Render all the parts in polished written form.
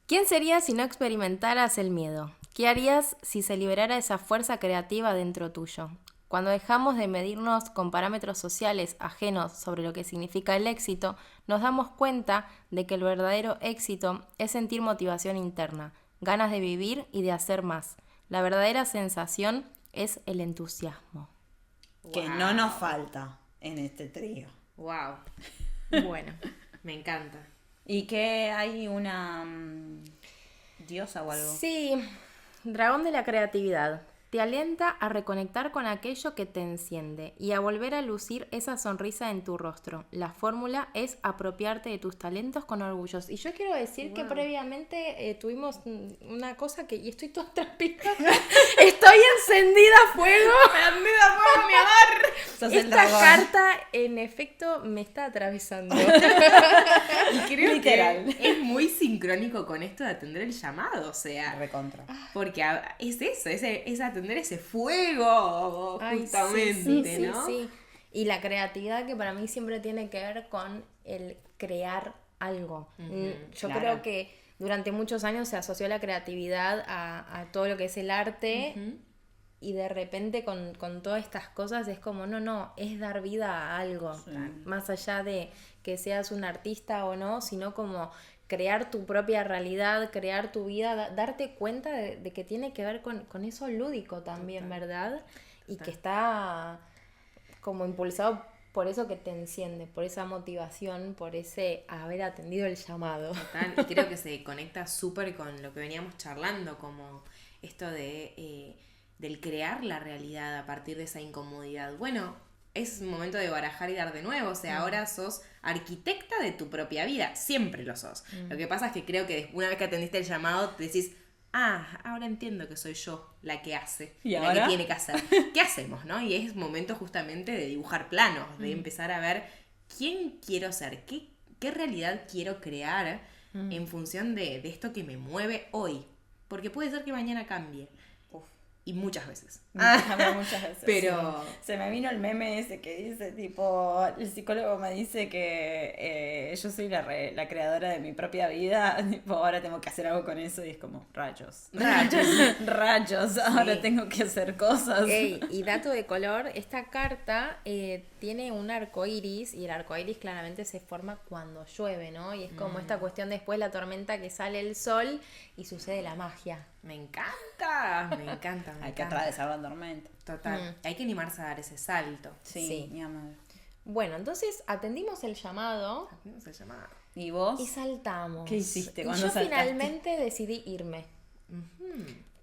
¿Quién serías si no experimentaras el miedo? ¿Qué harías si se liberara esa fuerza creativa dentro tuyo? Cuando dejamos de medirnos con parámetros sociales ajenos sobre lo que significa el éxito, nos damos cuenta de que el verdadero éxito es sentir motivación interna, ganas de vivir y de hacer más. La verdadera sensación es el entusiasmo. Que no nos falta en este trío. Wow, Bueno, me encanta. ¿Y que hay una diosa o algo? sí, dragón de la creatividad. Te alienta a reconectar con aquello que te enciende y a volver a lucir esa sonrisa en tu rostro. La fórmula es apropiarte de tus talentos con orgullos. Y yo quiero decir que previamente tuvimos una cosa que... Y estoy toda transpirada. Estoy encendida a fuego. ¡Prendida fuego, mi amor! Sos el Esta dragón. carta, en efecto, me está atravesando. Y creo Literal. que es muy sincrónico con esto de atender el llamado, o sea, Recontra. porque es eso, es atender ese fuego, Ay, justamente, sí, ¿no? sí. Y la creatividad que para mí siempre tiene que ver con el crear algo. Yo claro. creo que durante muchos años se asoció la creatividad a todo lo que es el arte y de repente con todas estas cosas es como, no, es dar vida a algo. Más allá de que seas un artista o no, sino como crear tu propia realidad, crear tu vida, darte cuenta de que tiene que ver con eso lúdico también, ¿verdad? Y que está como impulsado por eso que te enciende, por esa motivación, por ese haber atendido el llamado. Total, y creo que se conecta súper con lo que veníamos charlando, como esto de del crear la realidad a partir de esa incomodidad. Bueno, es momento de barajar y dar de nuevo, o sea, ahora sos arquitecta de tu propia vida, siempre lo sos. Lo que pasa es que creo que una vez que atendiste el llamado, te decís, ahora entiendo que soy yo la que hace, ¿Y la ahora? que tiene que hacer. ¿Qué hacemos, no? Y es momento justamente de dibujar planos, de empezar a ver quién quiero ser, qué realidad quiero crear en función de esto que me mueve hoy. Porque puede ser que mañana cambie. Uf. Y muchas veces. Muchas veces. Pero- sí. Se me vino el meme ese que dice, tipo, el psicólogo me dice que yo soy la creadora de mi propia vida, tipo, ahora tengo que hacer algo con eso y es como, rayos. Rayos. Rayos, ahora tengo que hacer cosas. Ey, y dato de color, esta carta tiene un arco iris y el arco iris claramente se forma cuando llueve, ¿no? Y es como esta cuestión después la tormenta que sale el sol y sucede la magia. Me encanta, me encanta. Hay que atravesar la tormenta. Total. Hay que animarse a dar ese salto. Sí, Sí. mi amor. Bueno, entonces atendimos el llamado ¿Cómo se llama? ¿Y vos? y saltamos. ¿Qué hiciste Y cuando yo saltaste? finalmente decidí irme.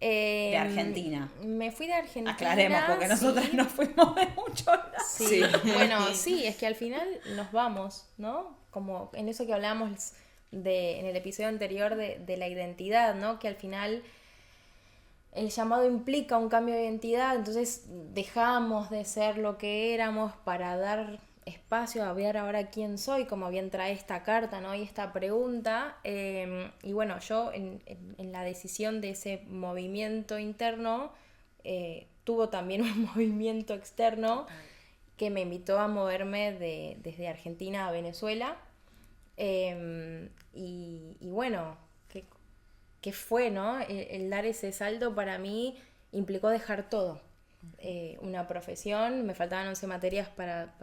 De Argentina. Me fui de Argentina. Aclaremos, porque nosotras sí. no fuimos de mucho lado. Sí, Sí. bueno, sí, es que al final nos vamos, ¿no? Como en eso que hablábamos en el episodio anterior de la identidad, ¿no? Que al final el llamado implica un cambio de identidad, entonces dejamos de ser lo que éramos para dar espacio a ver ahora quién soy, como bien trae esta carta, ¿no? Y esta pregunta. Y bueno, yo en la decisión de ese movimiento interno, tuvo también un movimiento externo que me invitó a moverme desde Argentina a Venezuela. Y bueno, ¿qué fue, no? El dar ese salto para mí implicó dejar todo. Una profesión, me faltaban 11 materias para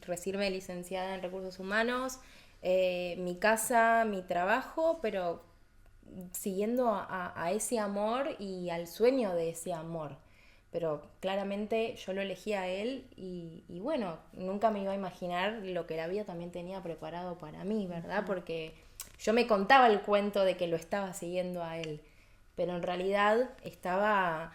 recibirme licenciada en recursos humanos, mi casa, mi trabajo, pero siguiendo a ese amor y al sueño de ese amor. Pero claramente yo lo elegí a él y bueno, nunca me iba a imaginar lo que la vida también tenía preparado para mí, ¿verdad? Porque yo me contaba el cuento de que lo estaba siguiendo a él, pero en realidad estaba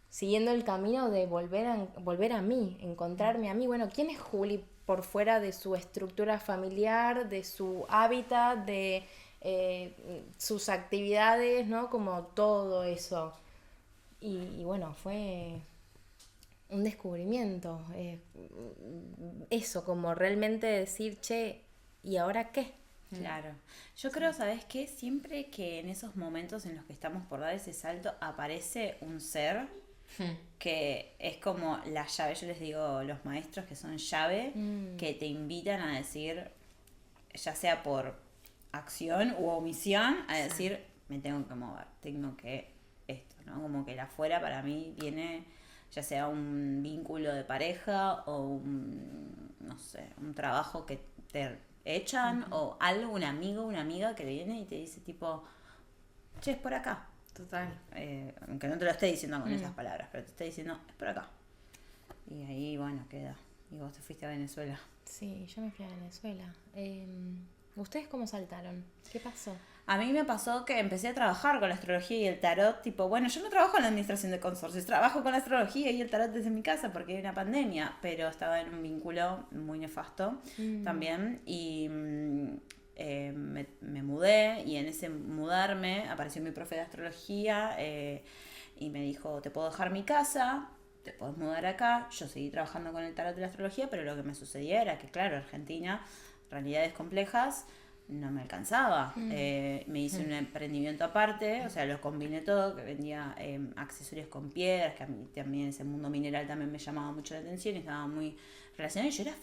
siguiendo el camino de volver a mí, encontrarme a mí. Bueno, ¿quién es Juli por fuera de su estructura familiar, de su hábitat, de sus actividades, ¿no? Como todo eso. Y bueno, fue un descubrimiento. Eso, como realmente decir, che, ¿y ahora qué? Claro. Yo creo, ¿sabes qué? Siempre que en esos momentos en los que estamos por dar ese salto aparece un ser que es como la llave. Yo les digo, los maestros que son llave, que te invitan a decir, ya sea por acción u omisión a decir, me tengo que mover, tengo que esto, ¿no? Como que el afuera para mí viene ya sea un vínculo de pareja o no sé, un trabajo que te echan o algo, un amigo, una amiga que viene y te dice tipo, che, es por acá. Total. Aunque no te lo esté diciendo con esas palabras, pero te está diciendo, es por acá. Y ahí, bueno, queda. Y vos te fuiste a Venezuela. Sí, yo me fui a Venezuela. ¿Ustedes cómo saltaron? ¿Qué pasó? A mí me pasó que empecé a trabajar con la astrología y el tarot, tipo, bueno, yo no trabajo en la administración de consorcios, trabajo con la astrología y el tarot desde mi casa porque hay una pandemia, pero estaba en un vínculo muy nefasto también y me mudé y en ese mudarme apareció mi profe de astrología y me dijo, te puedo dejar mi casa, te puedes mudar acá. Yo seguí trabajando con el tarot y la astrología, pero lo que me sucedía era que, claro, Argentina, realidades complejas, no me alcanzaba. Me hice un emprendimiento aparte, o sea, lo combiné todo, que vendía accesorios con piedras, que a mí también ese mundo mineral también me llamaba mucho la atención y estaba muy relacionada. Y yo era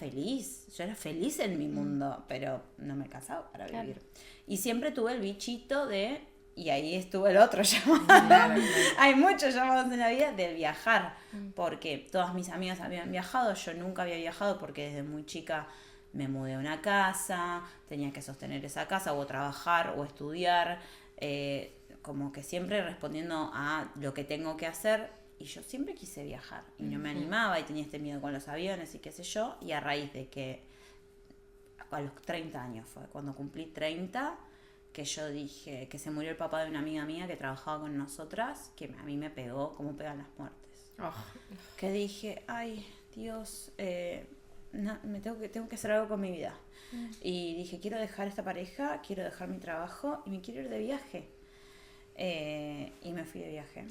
feliz en mi mundo, pero no me alcanzaba para vivir. Y siempre tuve el bichito de, y ahí estuvo el otro llamado, claro. Hay muchos llamados en la vida del viajar, porque todas mis amigas habían viajado, yo nunca había viajado porque desde muy chica me mudé a una casa, tenía que sostener esa casa o trabajar o estudiar, como que siempre respondiendo a lo que tengo que hacer y yo siempre quise viajar y no me animaba y tenía este miedo con los aviones y qué sé yo, y a raíz de que a los 30 años fue, cuando cumplí 30, que yo dije que se murió el papá de una amiga mía que trabajaba con nosotras, que a mí me pegó como pegan las muertes. Que dije, ay, Dios, no, tengo que hacer algo con mi vida. Y dije, quiero dejar esta pareja, quiero dejar mi trabajo y me quiero ir de viaje. Y me fui de viaje.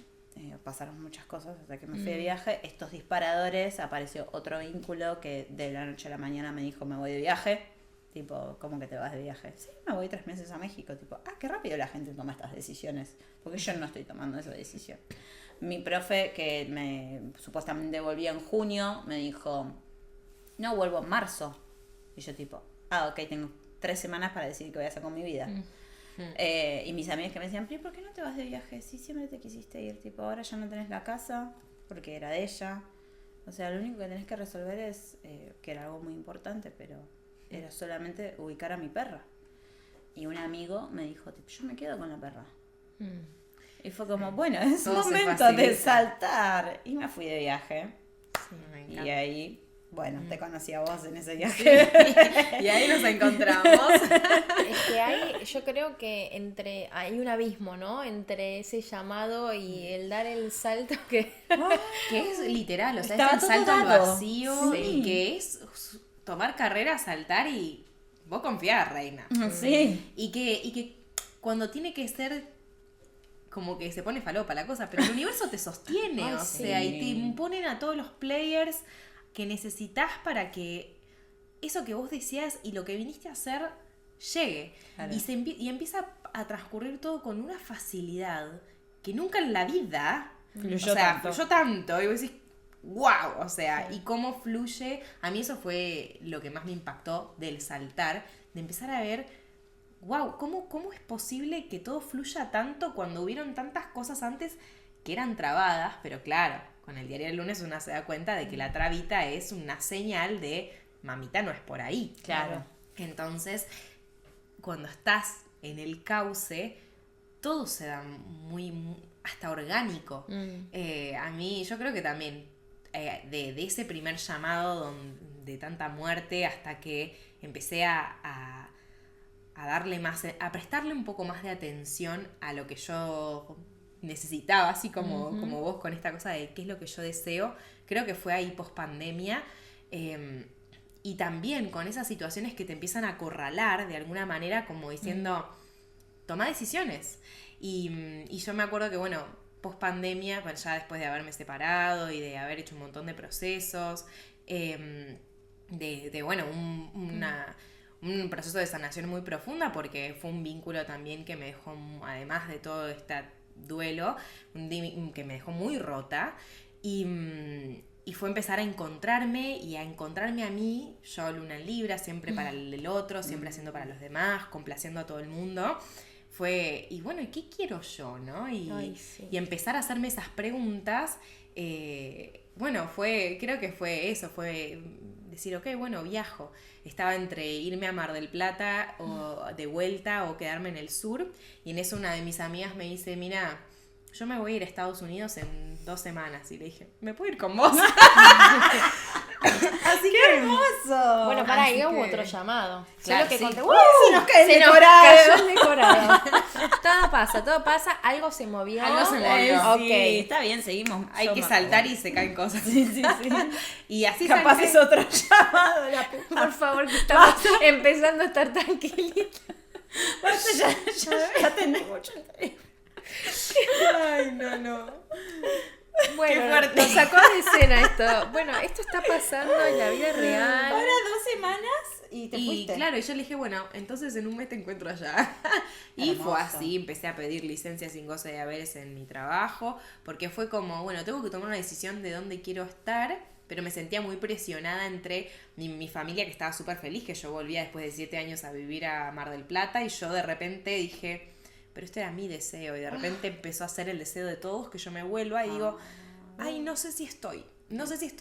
Pasaron muchas cosas hasta que me fui de viaje. Estos disparadores, apareció otro vínculo que de la noche a la mañana me dijo, me voy de viaje. Tipo, ¿cómo que te vas de viaje? Sí, me voy 3 meses a México. Tipo, qué rápido la gente toma estas decisiones. Porque yo no estoy tomando esa decisión. Mi profe, que me supuestamente volvía en junio, me dijo, no, vuelvo en marzo. Y yo tipo, ok, tengo 3 semanas para decidir qué voy a hacer con mi vida. Y mis amigas que me decían, ¿por qué no te vas de viaje? Sí, siempre te quisiste ir, tipo, ahora ya no tenés la casa, porque era de ella. O sea, lo único que tenés que resolver es, que era algo muy importante, pero era solamente ubicar a mi perra. Y un amigo me dijo, tipo, yo me quedo con la perra. Y fue como, bueno, es todo momento de saltar. Y me fui de viaje. Sí, y ahí, bueno, te conocí a vos en ese viaje. Sí. Y ahí nos encontramos. Es que yo creo que hay un abismo, ¿no? Entre ese llamado y el dar el salto que es literal, o sea, estaba es el salto al vacío, sí. Y que es tomar carrera, saltar y vos confiás, reina. Sí. Y que cuando tiene que ser como que se pone falopa la cosa, pero el universo te sostiene, Ay, o sí. sea, y te imponen a todos los players que necesitas para que eso que vos decías y lo que viniste a hacer llegue. Claro. Y empieza a transcurrir todo con una facilidad que nunca en la vida fluyó tanto. Y vos decís, wow, o sea, sí. Y cómo fluye. A mí eso fue lo que más me impactó del saltar, de empezar a ver, wow, ¿cómo es posible que todo fluya tanto cuando hubieron tantas cosas antes que eran trabadas? Pero claro, con el diario del lunes una se da cuenta de que la trabita es una señal de, mamita, no es por ahí. Claro. Entonces, cuando estás en el cauce, todo se da muy hasta orgánico. A mí, yo creo que también de ese primer llamado de tanta muerte hasta que empecé a darle más, a prestarle un poco más de atención a lo que yo necesitaba, así como vos con esta cosa de qué es lo que yo deseo, creo que fue ahí post pandemia, y también con esas situaciones que te empiezan a acorralar de alguna manera, como diciendo, toma decisiones. Y yo me acuerdo que, bueno, post pandemia, bueno, ya después de haberme separado y de haber hecho un montón de procesos, bueno, un proceso de sanación muy profunda, porque fue un vínculo también que me dejó, además de todo este duelo, que me dejó muy rota. Y y fue empezar a encontrarme y a encontrarme a mí, yo luna en Libra, siempre para el otro, siempre haciendo para los demás, complaciendo a todo el mundo. Fue, y bueno, ¿y qué quiero yo, no? Ay, sí. Y empezar a hacerme esas preguntas, bueno, creo que fue eso, fue decir, ok, bueno, viajo. Estaba entre irme a Mar del Plata o de vuelta o quedarme en el sur, y en eso una de mis amigas me dice, mira, yo me voy a ir a Estados Unidos en 2 semanas. Y le dije, ¿me puedo ir con vos? Así que hermoso. Bueno, para Así ahí hubo que- otro llamado. Claro, Solo que sí. conté, Se nos cae el se nos decorado. cayó el decorado. todo pasa, algo se movió. Algo se movió. Sí, Ok. está bien, seguimos. Hay que saltar y se caen cosas. Sí, sí, sí. Y así Capaz salté. es otro llamado, la puta. Por favor, que estamos empezando a estar tranquilitos. Por eso ya tenés mucho interés. Ay, no. Bueno, Qué fuerte. nos sacó de escena esto. Bueno, esto está pasando en la vida real. Ahora 2 semanas y te Y fuiste. claro, y yo le dije, bueno, entonces en un mes te encuentro allá. Y fue Hermoso. así, empecé a pedir licencia sin goce de haberes en mi trabajo, porque fue como, bueno, tengo que tomar una decisión de dónde quiero estar, pero me sentía muy presionada entre mi familia, que estaba súper feliz, que yo volvía después de 7 años a vivir a Mar del Plata, y yo de repente dije, pero este era mi deseo, y de repente empezó a ser el deseo de todos que yo me vuelva, y digo, ay, no sé si estoy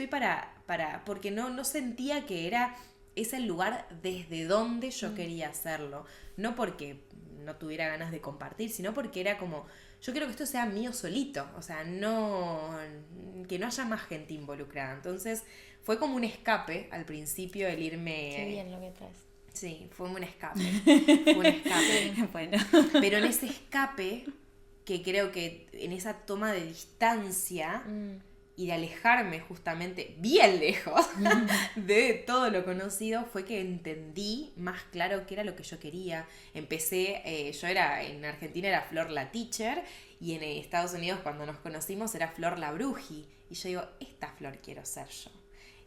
para porque no sentía que era ese el lugar desde donde yo quería hacerlo, no porque no tuviera ganas de compartir, sino porque era como, yo quiero que esto sea mío solito, o sea, que no haya más gente involucrada. Entonces fue como un escape al principio el irme. Qué bien lo que traes. Sí, fue un escape. Fue un escape. Bueno. Pero en ese escape, que creo que en esa toma de distancia y de alejarme justamente bien lejos de todo lo conocido, fue que entendí más claro qué era lo que yo quería. Empecé, en Argentina era Flor la teacher, y en Estados Unidos cuando nos conocimos era Flor la bruji. Y yo digo, esta Flor quiero ser yo.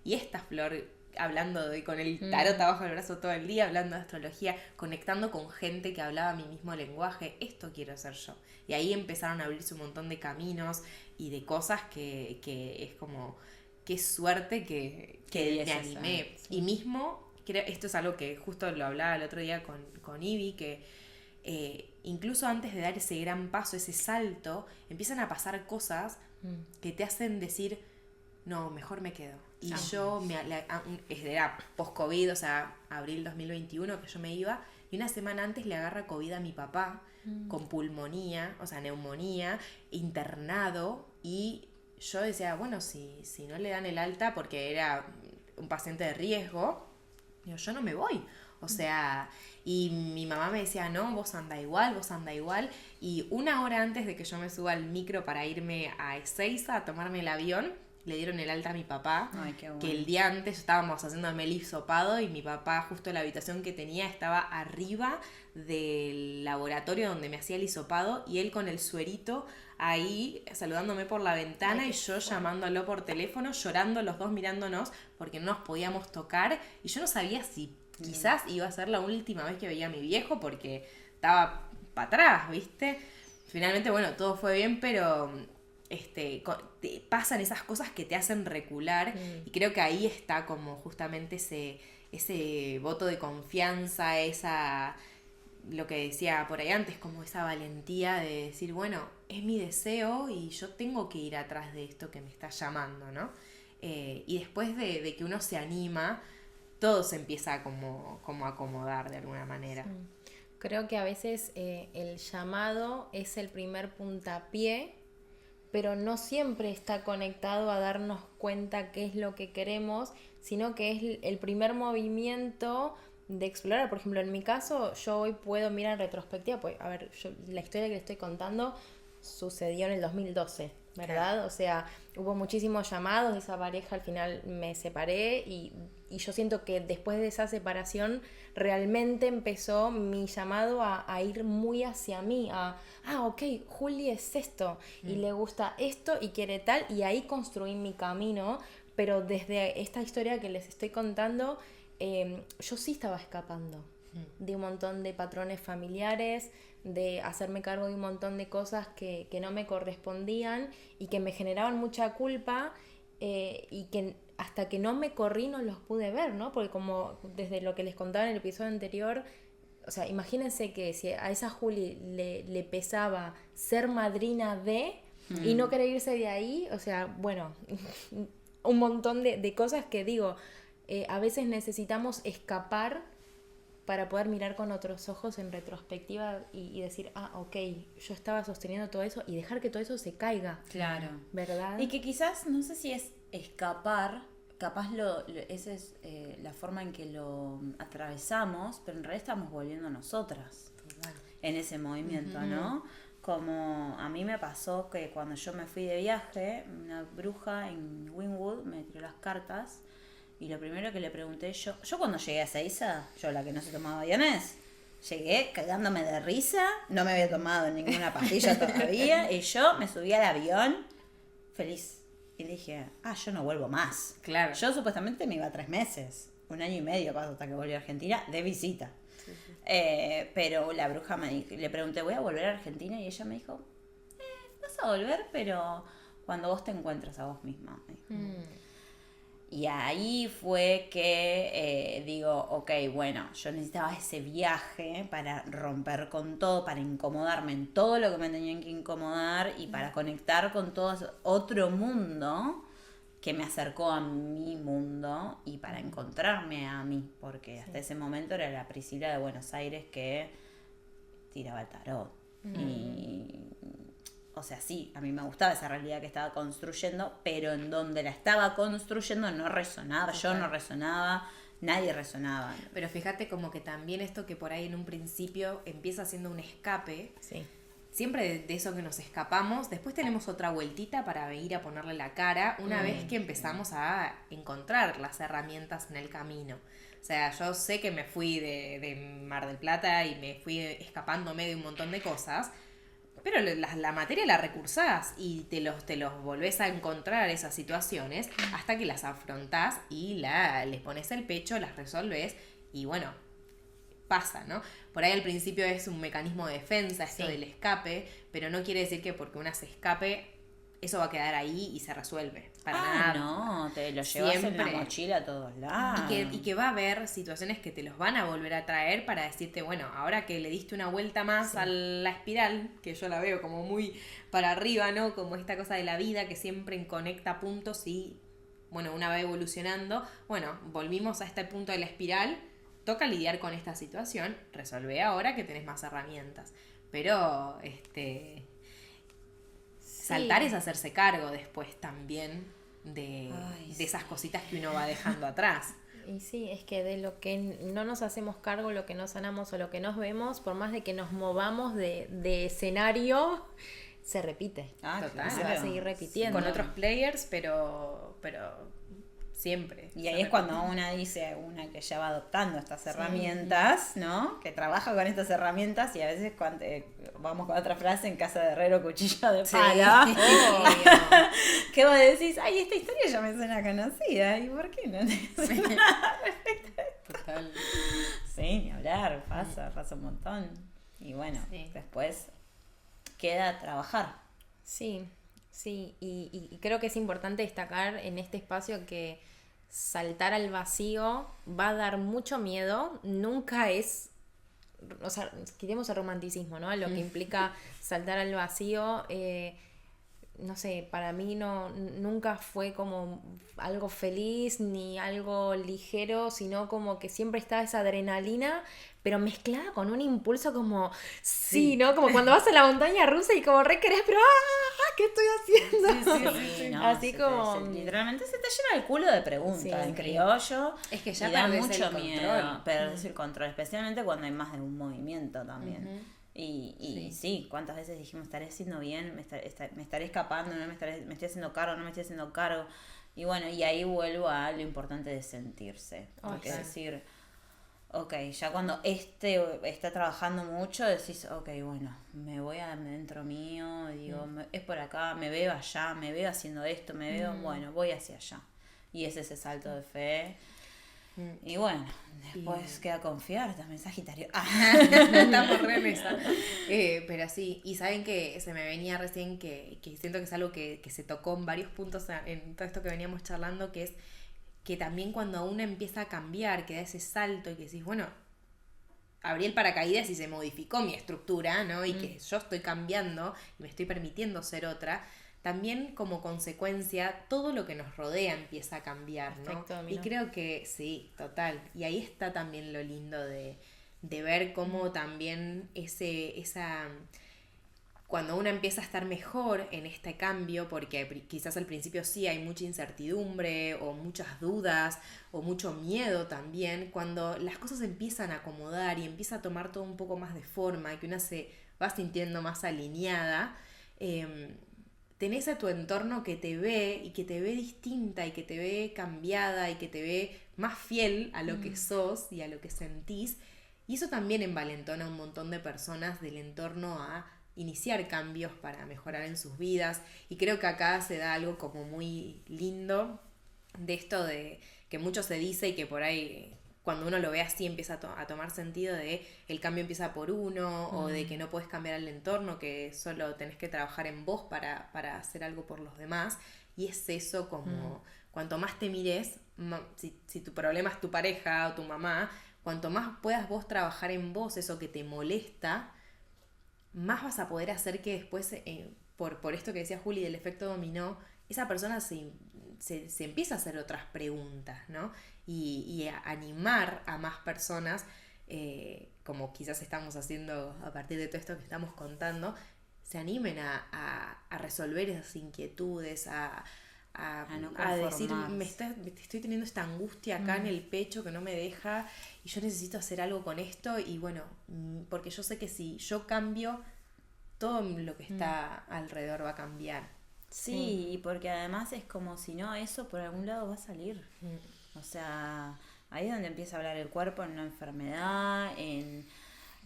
Y esta Flor, hablando con el tarot abajo del brazo todo el día, hablando de astrología, conectando con gente que hablaba mi mismo lenguaje, esto quiero ser yo. Y ahí empezaron a abrirse un montón de caminos y de cosas que es como, qué suerte que me animé. Y mismo, esto es algo que justo lo hablaba el otro día con Ivy, que incluso antes de dar ese gran paso, ese salto, empiezan a pasar cosas que te hacen decir, no, mejor me quedo. Y era post-COVID, o sea, abril 2021 que yo me iba, y una semana antes le agarra COVID a mi papá, con pulmonía, o sea, neumonía, internado, y yo decía, bueno, si no le dan el alta porque era un paciente de riesgo, digo, yo no me voy. O sea, y mi mamá me decía, no, vos anda igual, y 1 hora antes de que yo me suba al micro para irme a Ezeiza a tomarme el avión, le dieron el alta a mi papá. Ay, qué bueno. Que el día antes estábamos haciéndome el hisopado y mi papá, justo la habitación que tenía estaba arriba del laboratorio donde me hacía el hisopado, y él con el suerito ahí saludándome por la ventana. Ay, Y yo llamándolo por teléfono, llorando los dos mirándonos porque no nos podíamos tocar, y yo no sabía si quizás iba a ser la última vez que veía a mi viejo porque estaba para atrás, ¿viste? Finalmente, bueno, todo fue bien, pero te pasan esas cosas que te hacen recular, y creo que ahí está como justamente ese voto de confianza, lo que decía por ahí antes, como esa valentía de decir, bueno, es mi deseo y yo tengo que ir atrás de esto que me está llamando, ¿no? Y después de que uno se anima, todo se empieza como a acomodar de alguna manera. Creo que a veces el llamado es el primer puntapié, pero no siempre está conectado a darnos cuenta qué es lo que queremos, sino que es el primer movimiento de explorar. Por ejemplo, en mi caso, yo hoy puedo mirar en retrospectiva, pues, a ver, la historia que le estoy contando sucedió en el 2012, ¿verdad? Claro. O sea, hubo muchísimos llamados de esa pareja, al final me separé, y yo siento que después de esa separación realmente empezó mi llamado a ir muy hacia mí, ok, Juli es esto, y le gusta esto, y quiere tal, y ahí construí mi camino. Pero desde esta historia que les estoy contando, yo sí estaba escapando de un montón de patrones familiares, de hacerme cargo de un montón de cosas que no me correspondían y que me generaban mucha culpa, y que hasta que no me corrí no los pude ver, ¿no? Porque como desde lo que les contaba en el episodio anterior, o sea, imagínense que si a esa Juli le pesaba ser madrina de y no querer irse de ahí, o sea, bueno, un montón de cosas que digo, a veces necesitamos escapar para poder mirar con otros ojos en retrospectiva y decir, ok, yo estaba sosteniendo todo eso y dejar que todo eso se caiga. Claro. ¿Verdad? Y que quizás, no sé si es escapar, capaz esa es la forma en que lo atravesamos, pero en realidad estamos volviendo nosotras en ese movimiento, ¿no? Como a mí me pasó que cuando yo me fui de viaje, una bruja en Wynwood me tiró las cartas y lo primero que le pregunté yo cuando llegué a Seiza, yo la que no se tomaba aviones, llegué cagándome de risa, no me había tomado ninguna pastilla todavía y yo me subí al avión feliz. Y dije, yo no vuelvo más. Claro. Yo supuestamente me iba 3 meses, 1 año y medio pasó hasta que volví a Argentina de visita. Pero la bruja le pregunté, ¿voy a volver a Argentina? Y ella me dijo, vas a volver, pero cuando vos te encuentres a vos misma. Me dijo. Y ahí fue que digo, ok, bueno, yo necesitaba ese viaje para romper con todo, para incomodarme en todo lo que me tenían que incomodar y para conectar con todo otro mundo que me acercó a mi mundo y para encontrarme a mí, porque hasta ese momento era la Priscila de Buenos Aires que tiraba el tarot. Y... O sea, sí, a mí me gustaba esa realidad que estaba construyendo, pero en donde la estaba construyendo no resonaba, yo no resonaba, nadie resonaba. Pero fíjate como que también esto que por ahí en un principio empieza siendo un escape, siempre de eso que nos escapamos, después tenemos otra vueltita para ir a ponerle la cara una vez que empezamos a encontrar las herramientas en el camino. O sea, yo sé que me fui de Mar del Plata y me fui escapándome de un montón de cosas, pero la materia la recursás y te los volvés a encontrar esas situaciones hasta que las afrontás y les pones el pecho, las resolvés y bueno, pasa, ¿no? Por ahí al principio es un mecanismo de defensa esto del escape, pero no quiere decir que porque una se escape eso va a quedar ahí y se resuelve. Para nada. No, te lo llevas en la mochila a todos lados. Y que va a haber situaciones que te los van a volver a traer para decirte, bueno, ahora que le diste una vuelta más a la espiral, que yo la veo como muy para arriba, ¿no? Como esta cosa de la vida que siempre conecta puntos y, bueno, una va evolucionando. Bueno, volvimos a este punto de la espiral, toca lidiar con esta situación, resolvé ahora que tenés más herramientas. Pero, saltar es hacerse cargo después también de esas cositas que uno va dejando atrás. Y sí, es que de lo que no nos hacemos cargo, lo que no sanamos o lo que nos vemos, por más de que nos movamos de escenario, se repite. Total. Se va a seguir repitiendo. Con otros players, pero siempre. Y ahí es cuando una dice, una que ya va adoptando estas herramientas, ¿no? Que trabaja con estas herramientas y a veces cuando vamos con otra frase en casa de herrero, cuchillo de pala. Que vos decís, ay, esta historia ya me suena conocida, ¿y por qué no te nada respecto a esto? Total. Sí, ni hablar, pasa un montón. Y bueno, después queda trabajar. Sí, y creo que es importante destacar en este espacio que saltar al vacío va a dar mucho miedo, nunca es, o sea, quitemos el romanticismo, ¿no? Lo que implica saltar al vacío, no sé, para mí nunca fue como algo feliz ni algo ligero, sino como que siempre estaba esa adrenalina, pero mezclada con un impulso como, ¿no? Como cuando vas a la montaña rusa y como re querés, pero ¿qué estoy haciendo? Sí, no, así como... literalmente se te llena el culo de preguntas en criollo. Es que ya da perdés mucho el miedo, control. perdés el control, especialmente cuando hay más de un movimiento también. Y sí, ¿cuántas veces dijimos, estaré haciendo bien? ¿Me estaré escapando? ¿No me estoy haciendo cargo? ¿No me estoy haciendo cargo? Y bueno, y ahí vuelvo a lo importante de sentirse. Porque es decir, ok, ya cuando está trabajando mucho, decís, ok, bueno, me voy adentro mío, digo, es por acá, me veo allá, me veo haciendo esto, me veo, bueno, voy hacia allá. Y es ese salto de fe. Y bueno, después queda confiar, también Sagitario. Estamos re en esa. Pero sí, y saben que se me venía recién que siento que es algo que se tocó en varios puntos en todo esto que veníamos charlando, que es que también cuando uno empieza a cambiar, que da ese salto y que decís, bueno, abrí el paracaídas y se modificó mi estructura, ¿no? Y que yo estoy cambiando y me estoy permitiendo ser otra. También como consecuencia todo lo que nos rodea empieza a cambiar, ¿no? Efecto Y dominó. creo que sí, total. Y ahí está también lo lindo de ver cómo también cuando uno empieza a estar mejor en este cambio, porque quizás al principio sí hay mucha incertidumbre o muchas dudas o mucho miedo también, cuando las cosas empiezan a acomodar y empieza a tomar todo un poco más de forma y que una se va sintiendo más alineada, tenés a tu entorno que te ve y que te ve distinta y que te ve cambiada y que te ve más fiel a lo que sos y a lo que sentís. Y eso también envalentona a un montón de personas del entorno a iniciar cambios para mejorar en sus vidas. Y creo que acá se da algo como muy lindo de esto de que mucho se dice y que por ahí cuando uno lo ve así empieza a tomar sentido de el cambio empieza por uno o de que no puedes cambiar el entorno, que solo tenés que trabajar en vos para hacer algo por los demás. Y es eso como cuanto más te mires, si tu problema es tu pareja o tu mamá, cuanto más puedas vos trabajar en vos eso que te molesta, más vas a poder hacer que después, por esto que decía Juli del efecto dominó, esa persona se empieza a hacer otras preguntas, ¿no? Y a animar a más personas, como quizás estamos haciendo a partir de todo esto que estamos contando, se animen a resolver esas inquietudes, a no decir, conformarse. estoy teniendo esta angustia acá en el pecho que no me deja y yo necesito hacer algo con esto y bueno, porque yo sé que si yo cambio, todo lo que está alrededor va a cambiar. Sí, porque además es como si no, eso por algún lado va a salir. O sea, ahí es donde empieza a hablar el cuerpo en una enfermedad, en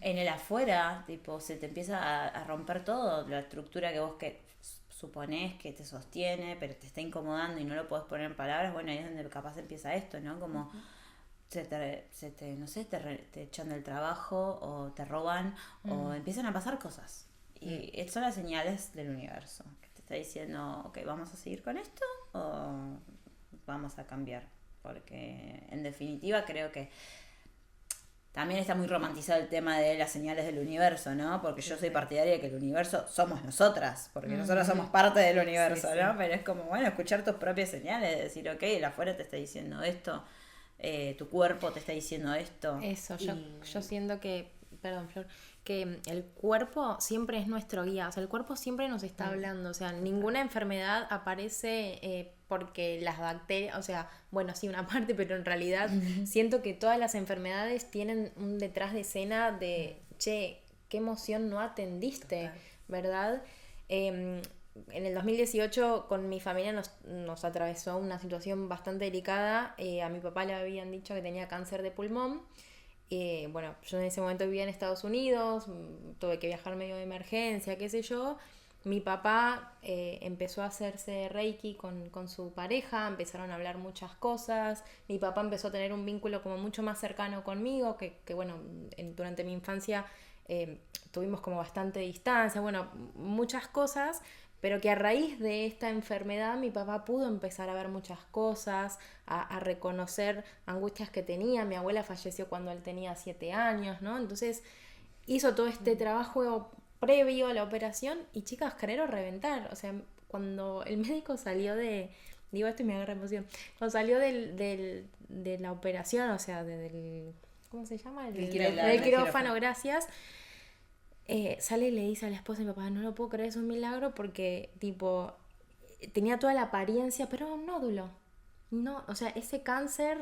el afuera, tipo, se te empieza a romper todo, la estructura que vos que suponés que te sostiene, pero te está incomodando y no lo podés poner en palabras, bueno, ahí es donde capaz empieza esto, ¿no? Como no sé, te echan del trabajo o te roban o empiezan a pasar cosas. Y son las señales del universo, que te está diciendo, ok, ¿vamos a seguir con esto o vamos a cambiar? Porque en definitiva creo que también está muy romantizado el tema de las señales del universo, ¿no? Porque yo soy partidaria de que el universo somos nosotras, porque nosotros somos parte del universo, ¿no? Pero es como, bueno, escuchar tus propias señales, decir, ok, el afuera te está diciendo esto, tu cuerpo te está diciendo esto. Eso, yo siento que, perdón, Flor, que el cuerpo siempre es nuestro guía, o sea, el cuerpo siempre nos está hablando, o sea, ninguna enfermedad aparece porque las bacterias, o sea, bueno, sí, una parte, pero en realidad siento que todas las enfermedades tienen un detrás de escena de, che, qué emoción no atendiste, Total. ¿verdad? En el 2018 con mi familia nos atravesó una situación bastante delicada. A mi papá le habían dicho que tenía cáncer de pulmón. Bueno, yo en ese momento vivía en Estados Unidos, tuve que viajar medio de emergencia, qué sé yo. Mi papá empezó a hacerse Reiki con su pareja, empezaron a hablar muchas cosas. Mi papá empezó a tener un vínculo como mucho más cercano conmigo, que bueno, durante mi infancia tuvimos como bastante distancia, bueno, muchas cosas, pero que a raíz de esta enfermedad mi papá pudo empezar a ver muchas cosas, a reconocer angustias que tenía. Mi abuela falleció cuando él tenía 7 años, ¿no? Entonces hizo todo este trabajo previo a la operación y chicas, querer o reventar. O sea, cuando el médico salió digo esto y me agarra emoción, cuando salió de la operación, o sea, del ¿cómo se llama? Del quirófano, gracias. Sale y le dice a la esposa y mi papá, no lo puedo creer, es un milagro porque, tipo, tenía toda la apariencia, pero era un nódulo. No, o sea, ese cáncer.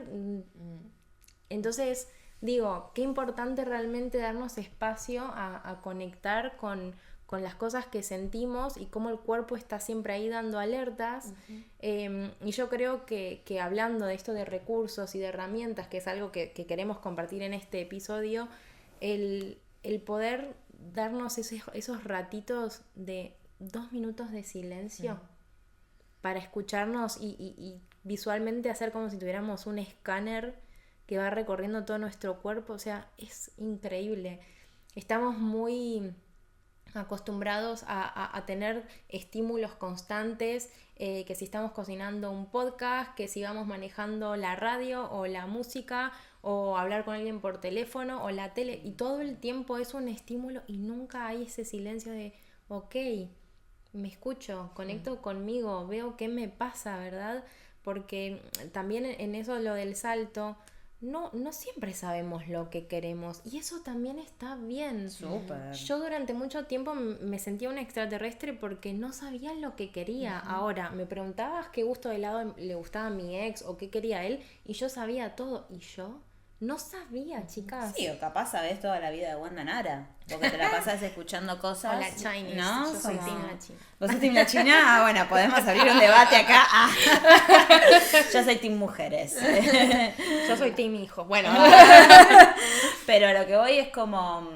Entonces, digo, qué importante realmente darnos espacio a conectar con las cosas que sentimos y cómo el cuerpo está siempre ahí dando alertas. Y yo creo que hablando de esto de recursos y de herramientas, que es algo que queremos compartir en este episodio, el poder darnos esos ratitos de 2 minutos de silencio para escucharnos y visualmente hacer como si tuviéramos un escáner que va recorriendo todo nuestro cuerpo, o sea, es increíble. Estamos muy acostumbrados a tener estímulos constantes, que si estamos cocinando un podcast, que si vamos manejando la radio o la música o hablar con alguien por teléfono o la tele, y todo el tiempo es un estímulo y nunca hay ese silencio de ok, me escucho, conecto conmigo, veo qué me pasa, ¿verdad? Porque también en eso lo del salto, no siempre sabemos lo que queremos y eso también está bien. Súper. Yo durante mucho tiempo me sentía una extraterrestre porque no sabía lo que quería. Ahora, me preguntabas qué gusto de helado le gustaba a mi ex o qué quería él y yo sabía todo y yo no sabía, chicas. Sí, o capaz sabés toda la vida de Wanda Nara, porque te la pasas escuchando cosas. O la Chinese, ¿no? yo soy team la China. ¿Vos sos team la China? Ah, bueno, podemos abrir un debate acá. Ah. Yo soy team mujeres. Yo soy team hijo. Bueno, Pero lo que voy es como,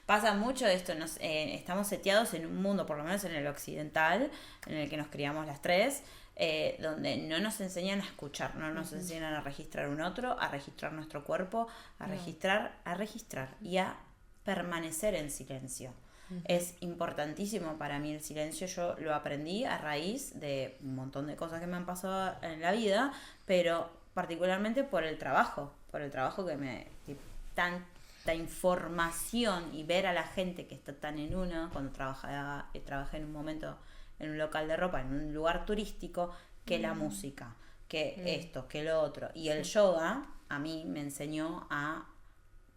pasa mucho esto, estamos seteados en un mundo, por lo menos en el occidental, en el que nos criamos las tres, donde no nos enseñan a escuchar, no nos enseñan a registrar un otro, a registrar nuestro cuerpo, a registrar y a permanecer en silencio. Es importantísimo para mí el silencio, yo lo aprendí a raíz de un montón de cosas que me han pasado en la vida, pero particularmente por el trabajo que tanta información y ver a la gente que está tan en uno, cuando trabajé en un momento en un local de ropa, en un lugar turístico, que la música, que esto, que lo otro. Y el yoga a mí me enseñó a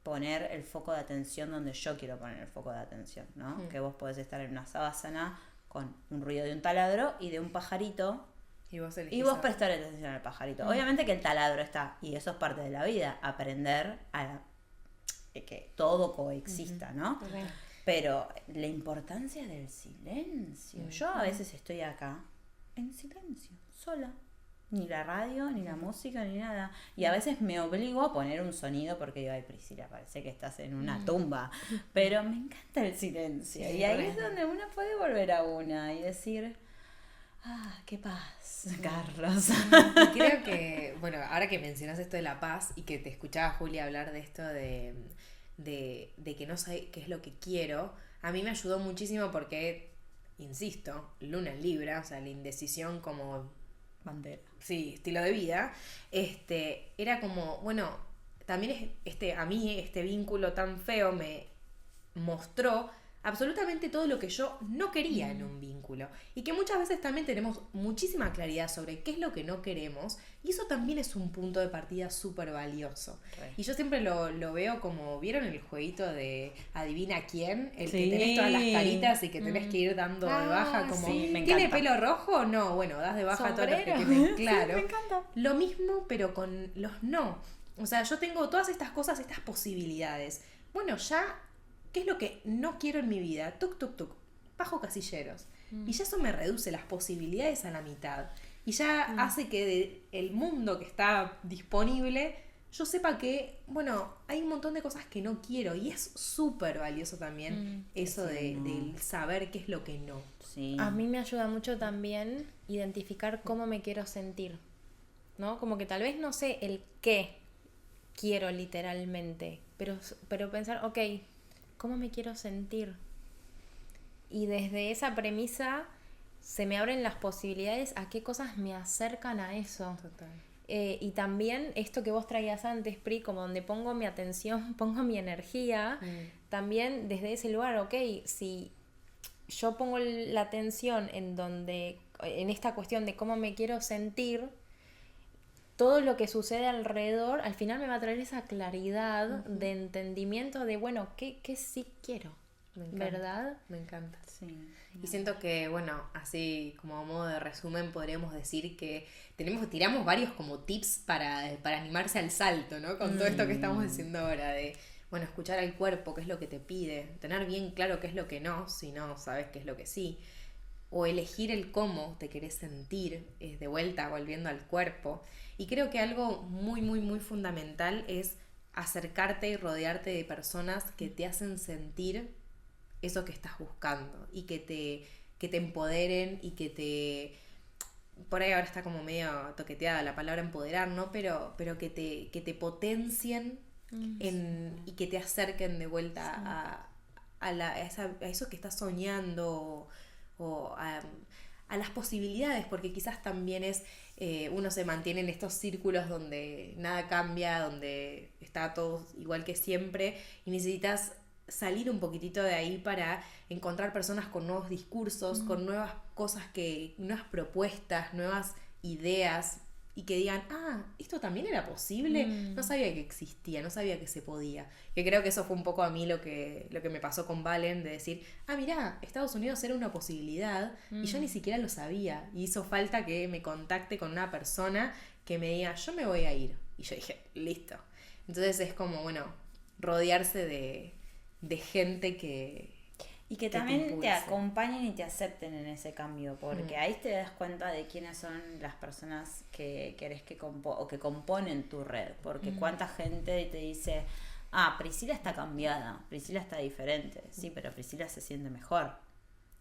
poner el foco de atención donde yo quiero poner el foco de atención, ¿no? Que vos podés estar en una savasana con un ruido de un taladro y de un pajarito Y vos prestar atención al pajarito. Obviamente que el taladro está, y eso es parte de la vida, aprender a que todo coexista, ¿no? Pero la importancia del silencio. Yo a veces estoy acá en silencio, sola. Ni la radio, ni la música, ni nada. Y a veces me obligo a poner un sonido porque digo, ay, Priscila, parece que estás en una tumba. Pero me encanta el silencio. Sí, y ahí es donde uno puede volver a una y decir, qué paz, Carlos. Y creo que, bueno, ahora que mencionas esto de la paz y que te escuchaba Julia hablar de esto de que no sé qué es lo que quiero, a mí me ayudó muchísimo porque, insisto, Luna en Libra, o sea, la indecisión como bandera. Sí, estilo de vida, era como, bueno, también a mí este vínculo tan feo me mostró absolutamente todo lo que yo no quería en un vínculo. Y que muchas veces también tenemos muchísima claridad sobre qué es lo que no queremos. Y eso también es un punto de partida súper valioso. Y yo siempre lo veo como, ¿vieron el jueguito de adivina quién? El que tenés todas las caritas y que tenés que ir dando de baja como, sí, me ¿tiene encanta. pelo rojo? No, bueno, das de baja a todos los que ¿Sombrero? tienen, claro. Sí, me encanta. Lo mismo, pero con los no. O sea, yo tengo todas estas cosas, estas posibilidades. Bueno, ya, ¿qué es lo que no quiero en mi vida? Tuc, tuc, tuc. Bajo casilleros. Y ya eso me reduce las posibilidades a la mitad. Y ya hace que el mundo que está disponible, yo sepa que, bueno, hay un montón de cosas que no quiero. Y es súper valioso también eso del saber qué es lo que no. Sí. a mí me ayuda mucho también identificar cómo me quiero sentir, ¿no? Como que tal vez no sé el qué quiero literalmente, pero pensar, ok, ¿cómo me quiero sentir? Y desde esa premisa se me abren las posibilidades a qué cosas me acercan a eso. Total. Y también esto que vos traías antes, Pri, como donde pongo mi atención, pongo mi energía, también desde ese lugar, ok, si yo pongo la atención en esta cuestión de cómo me quiero sentir, todo lo que sucede alrededor, al final me va a traer esa claridad de entendimiento de, bueno, ¿qué sí quiero? Me encanta. ¿Verdad? Me encanta. Sí. Y siento que, bueno, así como a modo de resumen podríamos decir que tiramos varios como tips para animarse al salto, ¿no? Con todo esto que estamos diciendo ahora de, bueno, escuchar al cuerpo, qué es lo que te pide, tener bien claro qué es lo que no, si no sabes qué es lo que sí, o elegir el cómo te querés sentir, de vuelta volviendo al cuerpo. Y creo que algo muy, muy, muy fundamental es acercarte y rodearte de personas que te hacen sentir eso que estás buscando y que te empoderen y que por ahí ahora está como medio toqueteada la palabra empoderar, ¿no? Pero que te potencien y que te acerquen de vuelta a eso que estás soñando o a las posibilidades, porque quizás también uno se mantiene en estos círculos donde nada cambia, donde está todo igual que siempre, y necesitas salir un poquitito de ahí para encontrar personas con nuevos discursos, con nuevas cosas, nuevas propuestas, nuevas ideas, y que digan, esto también era posible, no sabía que existía, no sabía que se podía. Que creo que eso fue un poco a mí lo que me pasó con Valen, de decir, mirá, Estados Unidos era una posibilidad, y yo ni siquiera lo sabía, y hizo falta que me contacte con una persona que me diga, yo me voy a ir. Y yo dije, listo. Entonces es como, bueno, rodearse de gente y que también te acompañen y te acepten en ese cambio, porque ahí te das cuenta de quiénes son las personas que querés o que componen tu red, porque cuánta gente te dice, Priscila está cambiada, Priscila está diferente, sí, pero Priscila se siente mejor.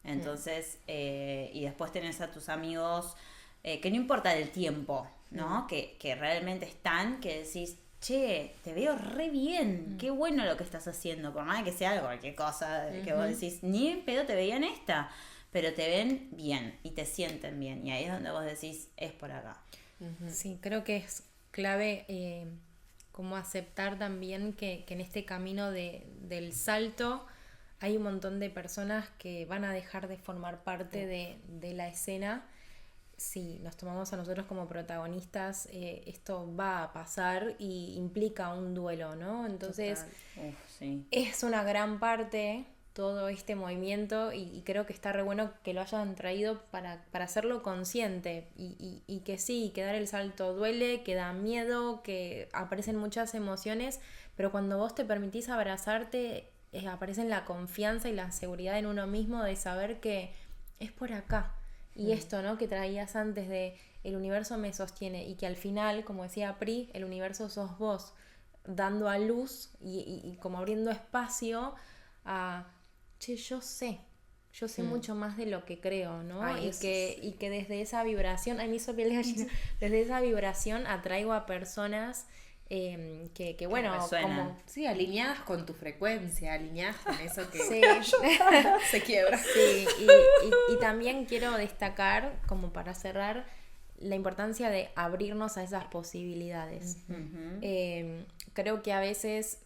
Entonces, y después tenés a tus amigos, que no importa del tiempo, ¿no? Que realmente están, que decís, che, te veo re bien, qué bueno lo que estás haciendo, por más que sea cualquier cosa que vos decís, ni en pedo te veían esta, pero te ven bien y te sienten bien, y ahí es donde vos decís, es por acá. Sí, creo que es clave como aceptar también que en este camino del salto hay un montón de personas que van a dejar de formar parte de la escena. Si nos tomamos a nosotros como protagonistas, esto va a pasar y implica un duelo, ¿no? Entonces, sí. Es una gran parte todo este movimiento y creo que está re bueno que lo hayan traído para hacerlo consciente y que sí, que dar el salto duele, que da miedo, que aparecen muchas emociones, pero cuando vos te permitís abrazarte, aparecen la confianza y la seguridad en uno mismo de saber que es por acá. Y esto, ¿no? Que traías antes de el universo me sostiene, y que al final, como decía Pri, el universo sos vos, dando a luz y como abriendo espacio a, che, yo sé mucho más de lo que creo, ¿no? Y que desde esa vibración, me hizo piel de gallina, desde esa vibración atraigo a personas que bueno, como alineadas con tu frecuencia, alineadas con eso que sí. se quiebra. Sí, y también quiero destacar, como para cerrar, la importancia de abrirnos a esas posibilidades. Creo que a veces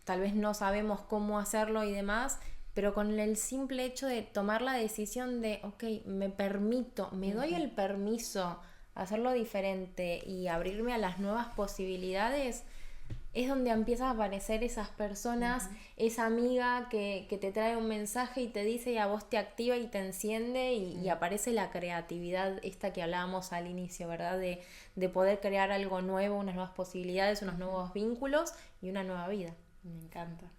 tal vez no sabemos cómo hacerlo y demás, pero con el simple hecho de tomar la decisión de, me doy el permiso hacerlo diferente y abrirme a las nuevas posibilidades, es donde empiezan a aparecer esas personas, esa amiga que te trae un mensaje y te dice, y a vos te activa y te enciende, y aparece la creatividad esta que hablábamos al inicio, ¿verdad? De poder crear algo nuevo, unas nuevas posibilidades, unos nuevos vínculos y una nueva vida. Me encanta.